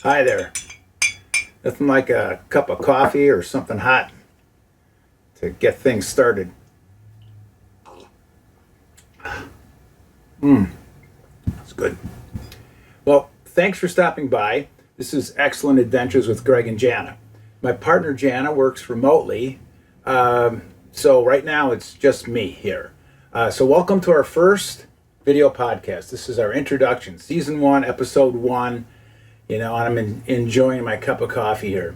Hi there. Nothing like a cup of coffee or something hot to get things started. It's good. Well, thanks for stopping by. This is Excellent Adventures with Greg and Jana. My partner Jana works remotely, so right now it's just me here. So welcome to our first video podcast. This is our introduction, Season 1, Episode 1. And I'm enjoying my cup of coffee here.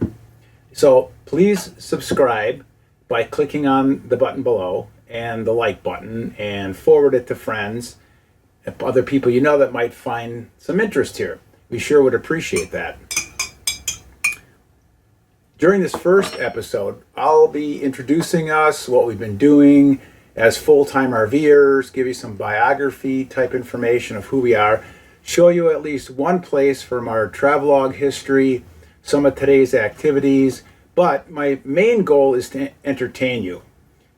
So please subscribe by clicking on the button below and the like button and forward it to friends, other people you know that might find some interest here. We sure would appreciate that. During this first episode, I'll be introducing us, what we've been doing as full-time RVers, give you some biography type information of who we are, show you at least one place from our travelogue history, some of today's activities, but my main goal is to entertain you.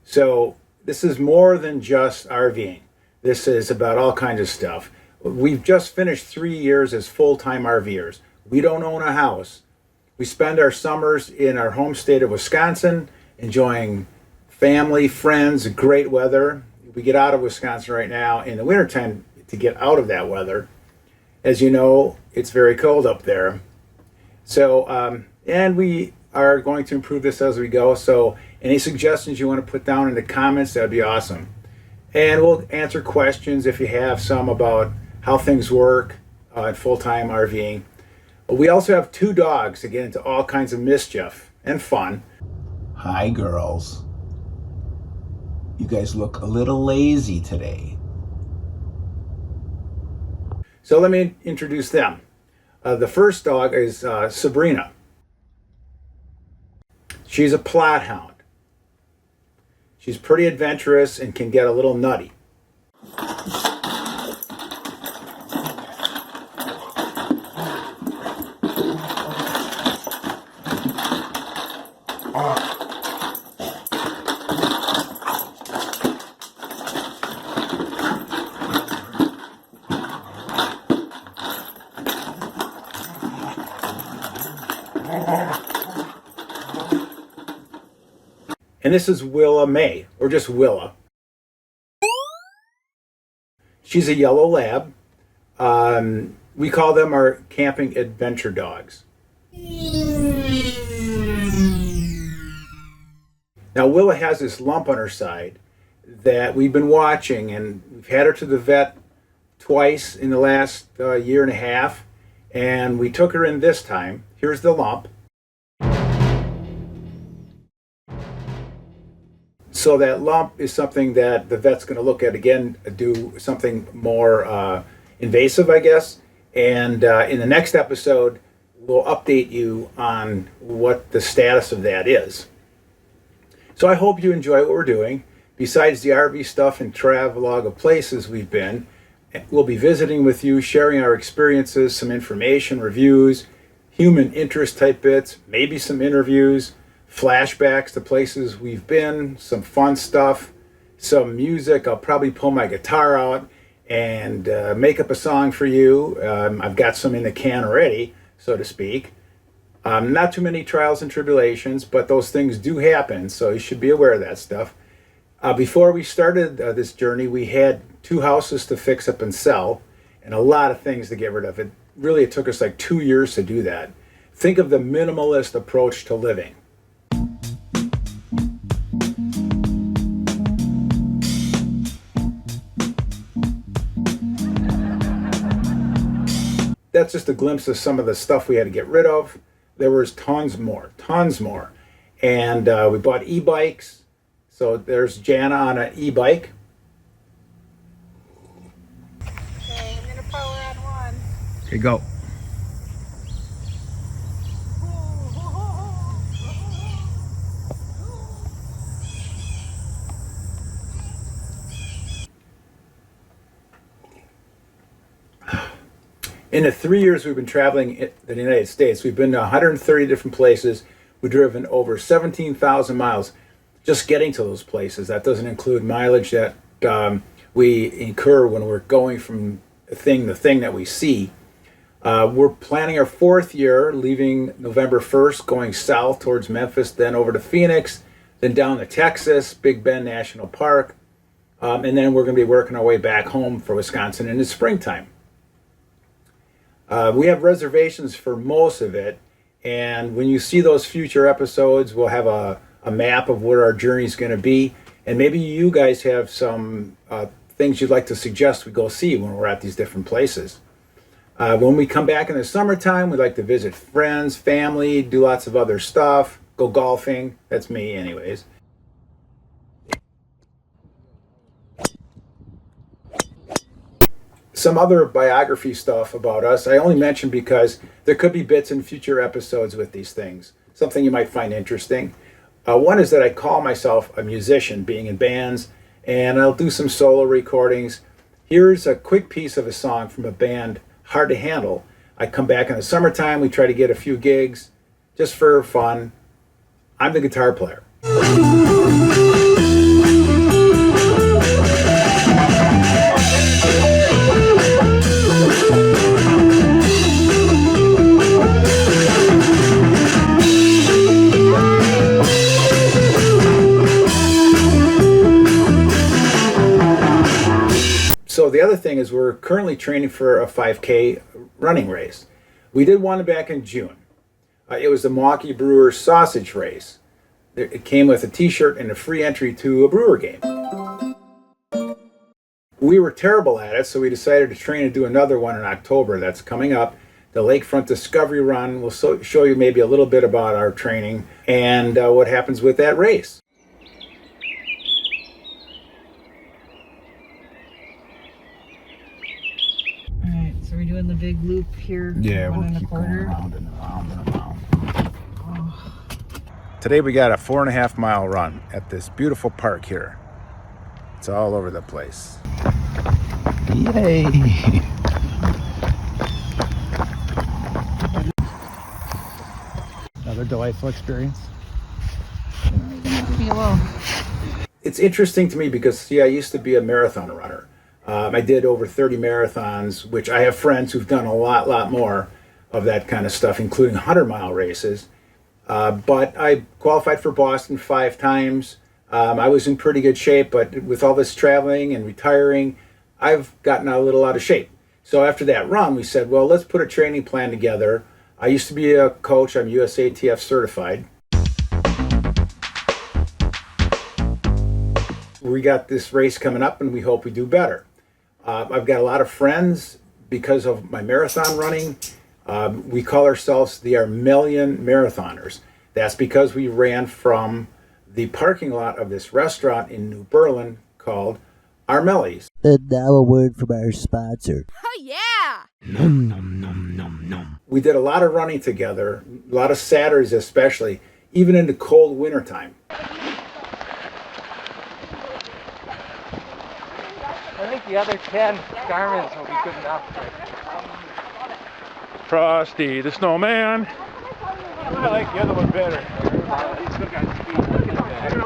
So this is more than just RVing. This is about all kinds of stuff. We've just finished 3 years as full-time RVers. We don't own a house. We spend our summers in our home state of Wisconsin, enjoying family, friends, great weather. We get out of Wisconsin right now in the wintertime to get out of that weather. As you know, it's very cold up there. So, and we are going to improve this as we go. So any suggestions you want to put down in the comments, that'd be awesome. And we'll answer questions if you have some about how things work in full-time RVing. We also have 2 dogs to get into all kinds of mischief and fun. Hi, girls. You guys look a little lazy today. So let me introduce them. The first dog is Sabrina. She's a Plott hound. She's pretty adventurous and can get a little nutty. And this is Willa May, or just Willa. She's a yellow lab. We call them our camping adventure dogs. Now Willa has this lump on her side that we've been watching, and we've had her to the vet twice in the last year and a half, and we took her in this time. Here's the lump. So that lump is something that the vet's going to look at again, do something more invasive, I guess. And in the next episode, we'll update you on what the status of that is. So I hope you enjoy what we're doing. Besides the RV stuff and travelogue of places we've been, we'll be visiting with you, sharing our experiences, some information, reviews, human interest type bits, maybe some interviews, flashbacks to places we've been, some fun stuff, some music. I'll probably pull my guitar out and make up a song for you. I've got some in the can already, so to speak. Not too many trials and tribulations, but those things do happen, so you should be aware of that stuff. Before we started this journey, we had 2 houses to fix up and sell, and a lot of things to get rid of. It took us like 2 years to do that. Think of the minimalist approach to living. That's just a glimpse of some of the stuff we had to get rid of. There was tons more. And we bought e-bikes. So there's Jana on an e-bike. Okay, I'm gonna power on 1. Okay, go. In the 3 years we've been traveling in the United States, we've been to 130 different places. We've driven over 17,000 miles just getting to those places. That doesn't include mileage that we incur when we're going from the thing that we see. We're planning our 4th year, leaving November 1st, going south towards Memphis, then over to Phoenix, then down to Texas, Big Bend National Park, and then we're going to be working our way back home for Wisconsin in the springtime. We have reservations for most of it, and when you see those future episodes, we'll have a map of where our journey is going to be, and maybe you guys have some things you'd like to suggest we go see when we're at these different places. When we come back in the summertime, we like to visit friends, family, do lots of other stuff, go golfing. That's me anyways. Some other biography stuff about us I only mention because there could be bits in future episodes with these things, something you might find interesting. One is that I call myself a musician, being in bands, and I'll do some solo recordings. Here's a quick piece of a song from a band, Hard to Handle. I come back in the summertime, we try to get a few gigs, just for fun. I'm the guitar player. So the other thing is we're currently training for a 5K running race. We did one back in June. It was the Milwaukee Brewers sausage race. It came with a t-shirt and a free entry to a Brewer game. We were terrible at it, so we decided to train and do another one in October. That's coming up. The Lakefront Discovery Run will show you maybe a little bit about our training and what happens with that race. So we're doing the big loop here. Yeah, we'll keep going around and around and around. Oh. Today we got a 4.5 mile run at this beautiful park here. It's all over the place. Yay! Another delightful experience. It's interesting to me because, see, I used to be a marathon runner. I did over 30 marathons, which I have friends who've done a lot more of that kind of stuff, including 100-mile races. But I qualified for Boston 5 times. I was in pretty good shape, but with all this traveling and retiring, I've gotten a little out of shape. So after that run, we said, well, let's put a training plan together. I used to be a coach. I'm USATF certified. We got this race coming up, and we hope we do better. I've got a lot of friends because of my marathon running. We call ourselves the Armelian Marathoners. That's because we ran from the parking lot of this restaurant in New Berlin called Armelli's. And now a word from our sponsor. Oh, yeah! Nom nom nom nom nom. We did a lot of running together, a lot of Saturdays especially, even in the cold wintertime. I think the other 10 garments will be good enough. Frosty the Snowman. I like the other one better.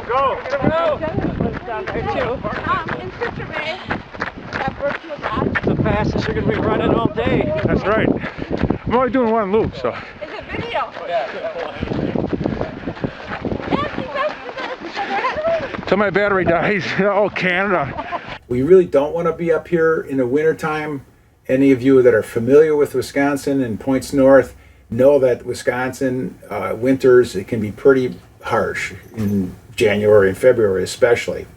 Go! In Sister May, that virtual dot. The fastest you're going to be running all day. That's right. I'm only doing one loop, so. Is it video? Till my battery dies. Oh, Canada. We really don't want to be up here in the wintertime. Any of you that are familiar with Wisconsin and points north know that Wisconsin winters, it can be pretty harsh in January and February especially.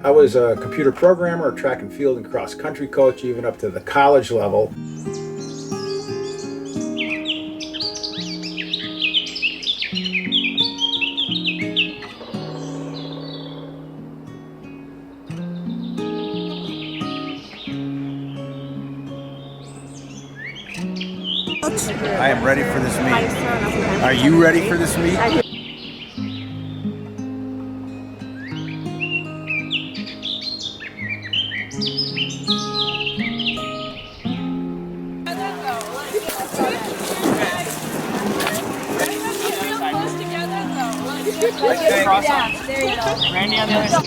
I was a computer programmer, a track and field and cross country coach, even up to the college level. I am ready for this meet. Are you ready for this meet? Yeah, there you go. Randy on the other side.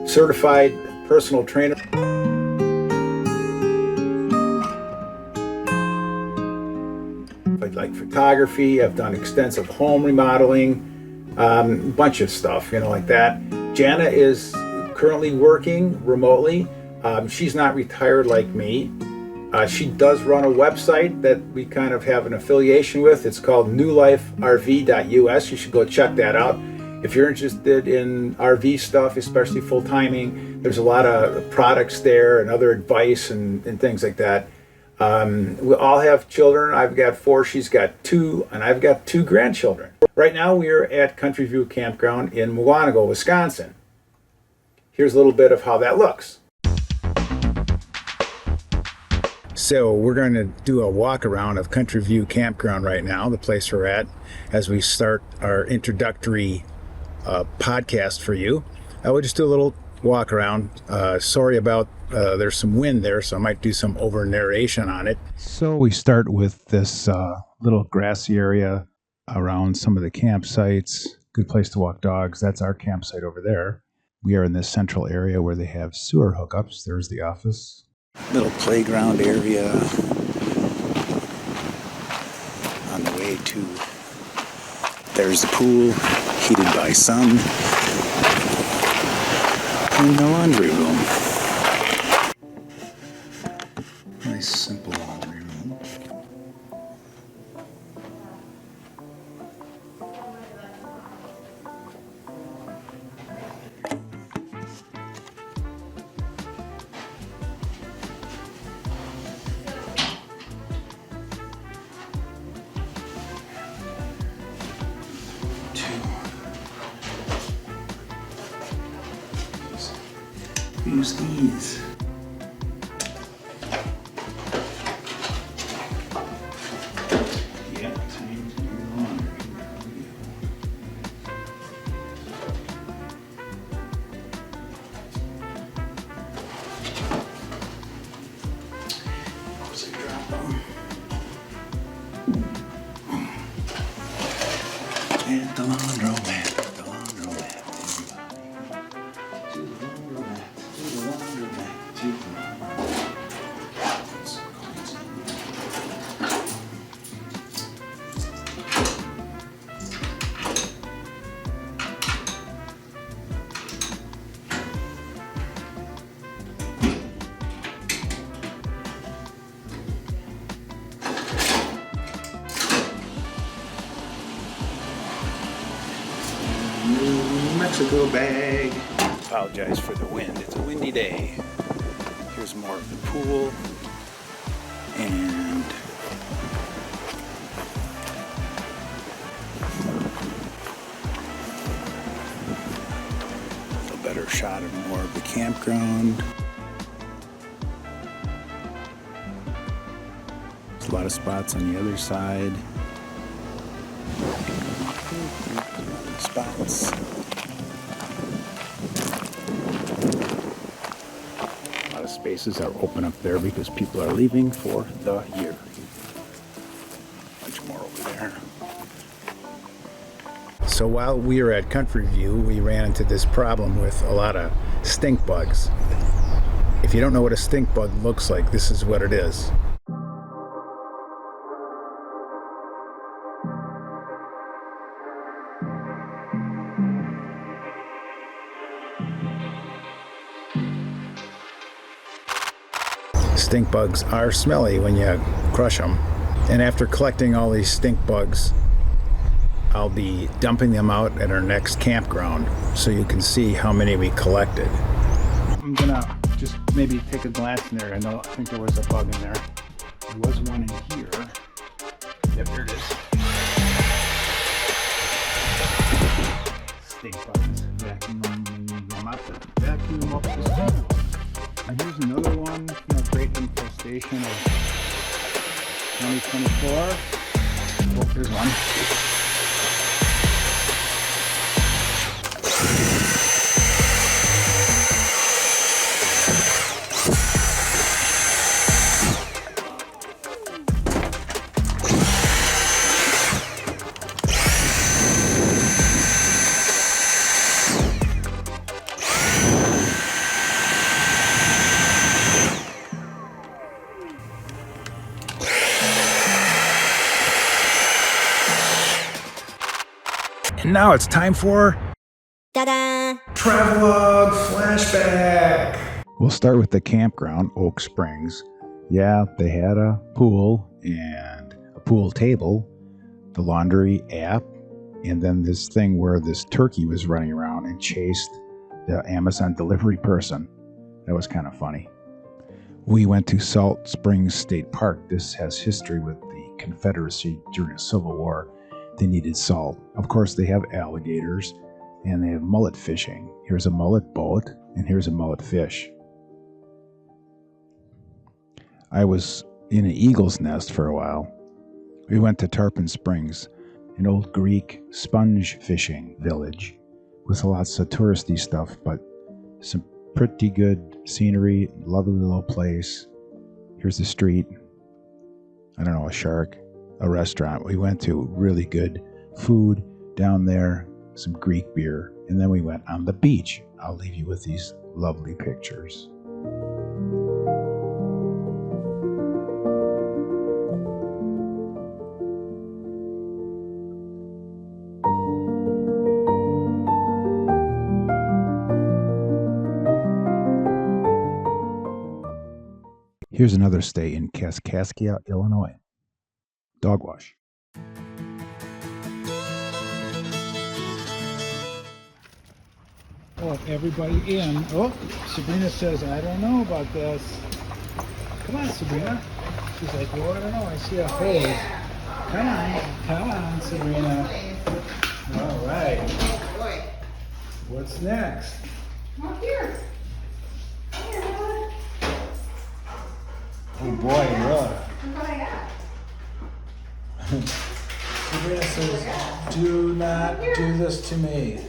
Certified personal trainer. I like photography. I've done extensive home remodeling, bunch of stuff, like that. Jana is currently working remotely. She's not retired like me. She does run a website that we kind of have an affiliation with. It's called newliferv.us. You should go check that out. If you're interested in RV stuff, especially full timing, there's a lot of products there and other advice and things like that. We all have children. I've got 4, she's got 2, and I've got 2 grandchildren. Right now we're at Country View Campground in Mukwonago, Wisconsin. Here's a little bit of how that looks. So we're going to do a walk around of Country View Campground right now, the place we're at, as we start our introductory podcast for you. I will just do a little walk around. Sorry about there's some wind there, so I might do some over narration on it. So we start with this little grassy area around some of the campsites. Good place to walk dogs. That's our campsite over there. We are in this central area where they have sewer hookups. There's the office. Little playground area on the way to, there's the pool, heated by sun, and the laundry room. Nice simple laundry room. Use these. Yeah, time to do laundry. So drop them. And the laundromat. Mexico bag. Apologize for the wind. It's a windy day. Here's more of the pool and a better shot of more of the campground. There's a lot of spots on the other side. Spots. A lot of spaces are open up there because people are leaving for the year. Much more over there. So while we were at Country View, we ran into this problem with a lot of stink bugs. If you don't know what a stink bug looks like, this is what it is. Stink bugs are smelly when you crush them. And after collecting all these stink bugs, I'll be dumping them out at our next campground so you can see how many we collected. I'm gonna just maybe take a glance in there. I think there was a bug in there. There was one in here. Yep, there it is. Stink bugs. Vacuum them up. Vacuum them up the stink. And here's another one, great infestation of 2024. Oh, here's one. And now it's time for Ta-da! Travelogue Flashback. We'll start with the campground, Oak Springs. Yeah, they had a pool and a pool table, the laundry app, and then this thing where this turkey was running around and chased the Amazon delivery person. That was kind of funny. We went to Salt Springs State Park. This has history with the Confederacy during the Civil War. They needed salt. Of course, they have alligators and they have mullet fishing. Here's a mullet boat and here's a mullet fish. I was in an eagle's nest for a while. We went to Tarpon Springs, an old Greek sponge fishing village with lots of touristy stuff, but some pretty good scenery, lovely little place. Here's the street. I don't know, a shark, a restaurant. We went to really good food down there, some Greek beer, and then we went on the beach. I'll leave you with these lovely pictures. Here's another stay in Kaskaskia, Illinois. Dog wash. Oh, everybody in. Oh, Sabrina says, I don't know about this. Come on, Sabrina. She's like, well, I don't know. I see a hose. Come on, Sabrina. All right. What's next? Come up here. Oh boy, look. Look what I got. Sabrina says, do not do this to me.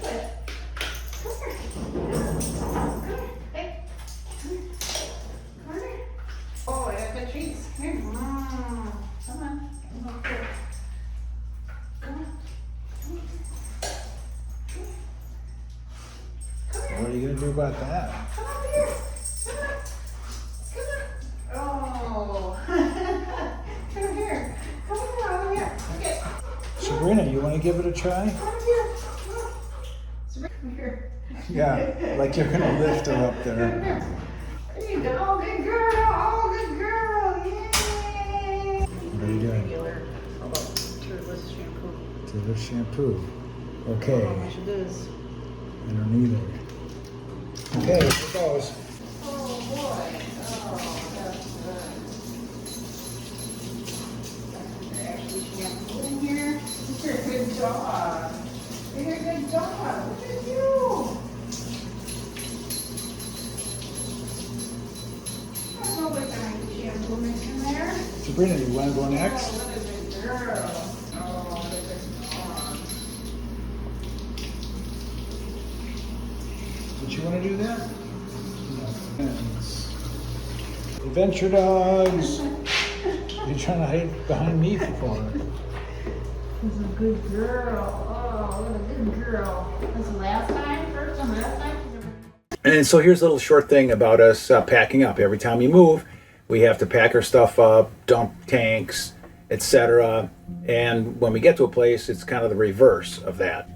Oh, I got good treats. Here. Come on. Come on. What are you going to do about that? Come up here. Come on. Come here. Come over here. Okay. Sabrina, you want to give it a try? Come up here. Sabrina, come here. Yeah, like you're going to lift her up there. There you go. Oh, good girl. Oh, good girl. Yay. What are you doing? Regular, how about turtless shampoo? To the shampoo. Okay, How much it is? I don't either. Okay, here it goes. Oh, boy. Oh, that's good. Actually, shampoo in here. You're a good dog. You're a good dog. Look at you. I know what kind of shampoo mix in there. Sabrina, you want to go next? Oh, what a good girl. Oh, what a good dog. Did you want to do that? No. Adventure dogs. You're trying to hide behind me for. This is a good girl. Oh, what a good girl. This is the last time? First and last time? And so here's a little short thing about us packing up. Every time we move, we have to pack our stuff up, dump tanks, etc. And when we get to a place, it's kind of the reverse of that.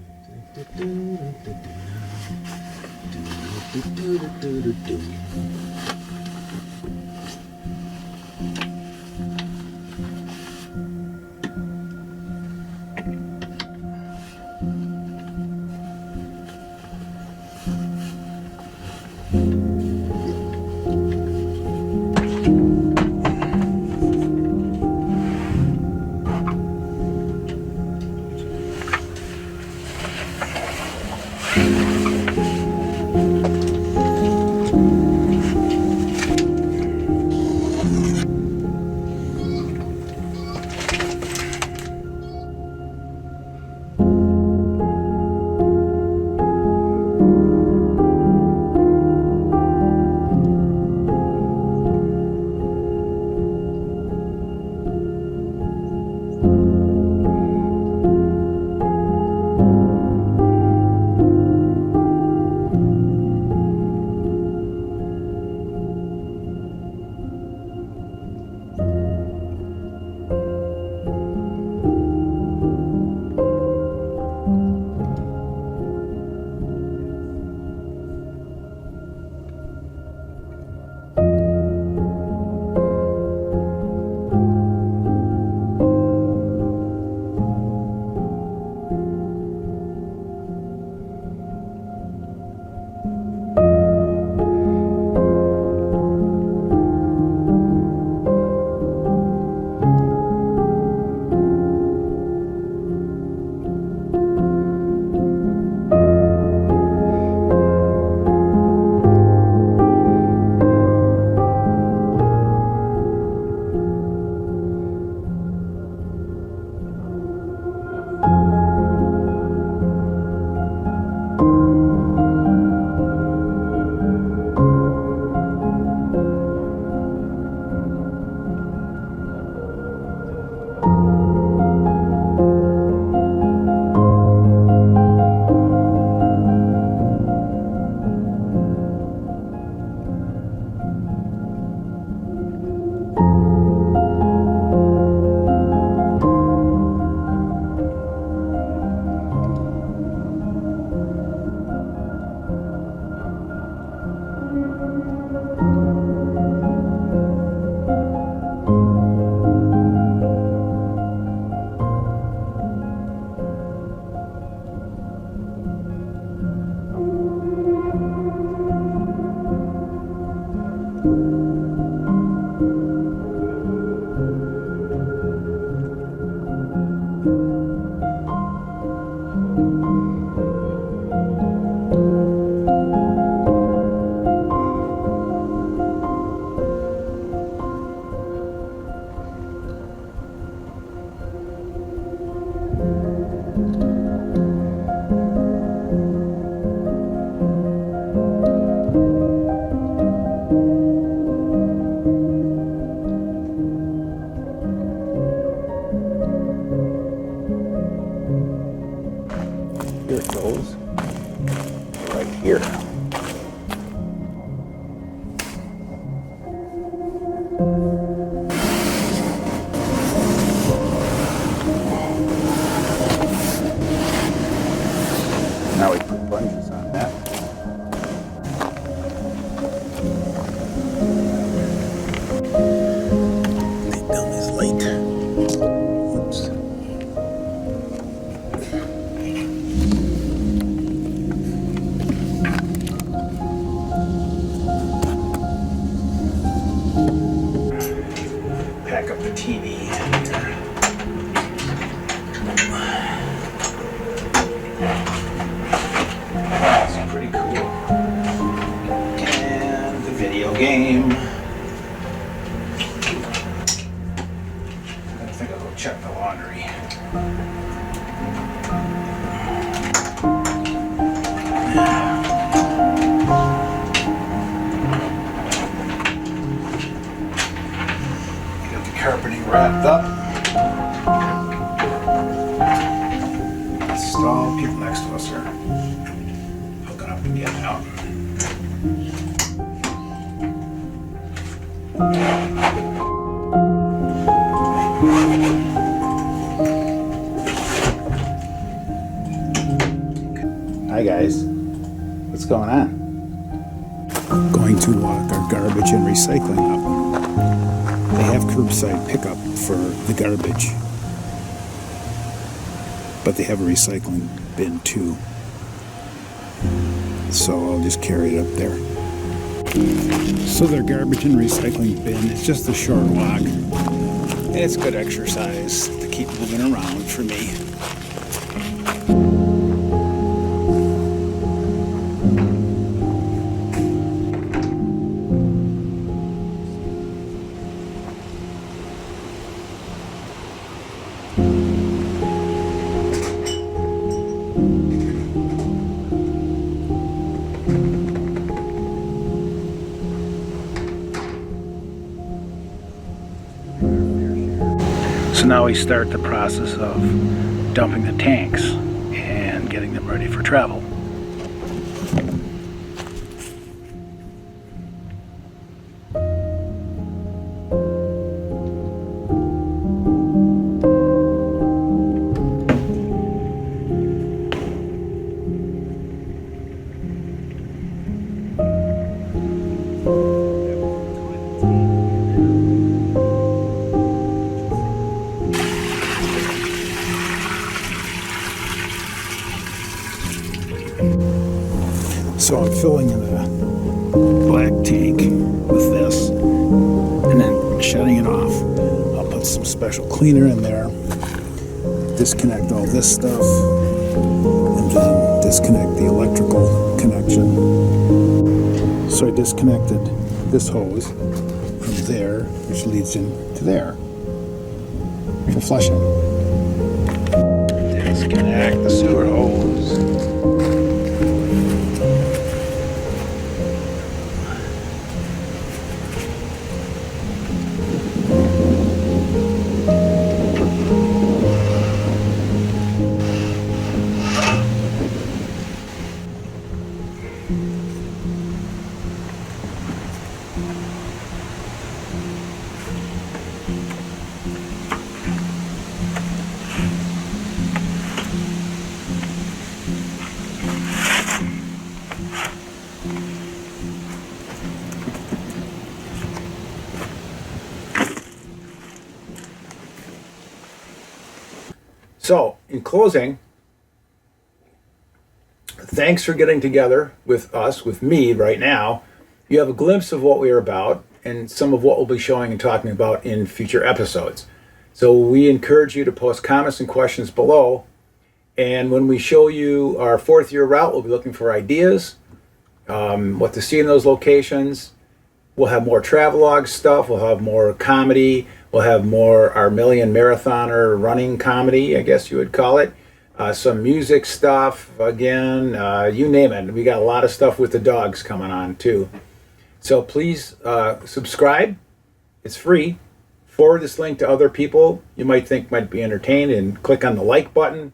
Here it goes. Right here. Now we put bungees on that. Lay down this light. Oops. Pack up the TV here. That's pretty cool. And the video game. I think I'll go check the laundry. Got the carpeting wrapped up. Install. People next to us are hooking up and getting out. Hi guys, what's going on? Going to walk our garbage and recycling up. They have curbside pickup for the garbage, but they have a recycling bin too. So I'll just carry it up there. So their garbage and recycling bin is just a short walk, and it's good exercise to keep moving around for me. So now we start the process of dumping the tanks and getting them ready for travel. So I'm filling in a black tank with this and then shutting it off. I'll put some special cleaner in there, disconnect all this stuff, and then disconnect the electrical connection. So I disconnected this hose from there, which leads into there for flushing. Disconnect the sewer hose. So, in closing, thanks for getting together with us, with me right now. You have a glimpse of what we are about and some of what we'll be showing and talking about in future episodes. So we encourage you to post comments and questions below. And when we show you our 4th year route, we'll be looking for ideas, what to see in those locations. We'll have more travelogue stuff. We'll have more comedy. We'll have more our million marathoner running comedy, I guess you would call it. Some music stuff, again, you name it. We got a lot of stuff with the dogs coming on too. So please subscribe. It's free. Forward this link to other people you might think might be entertained and click on the like button.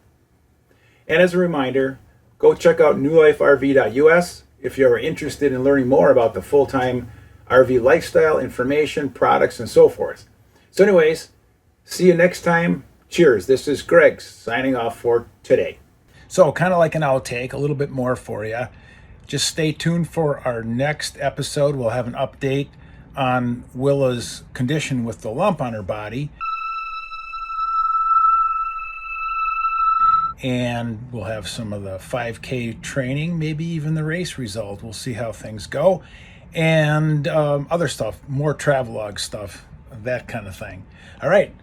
And as a reminder, go check out newliferv.us if you're interested in learning more about the full-time RV lifestyle, information, products, and so forth. So anyways, see you next time. Cheers. This is Greg signing off for today. So kind of like an outtake, a little bit more for you. Just stay tuned for our next episode. We'll have an update on Willa's condition with the lump on her body. And we'll have some of the 5K training, maybe even the race result. We'll see how things go. And other stuff, more travelogue stuff, that kind of thing. All right.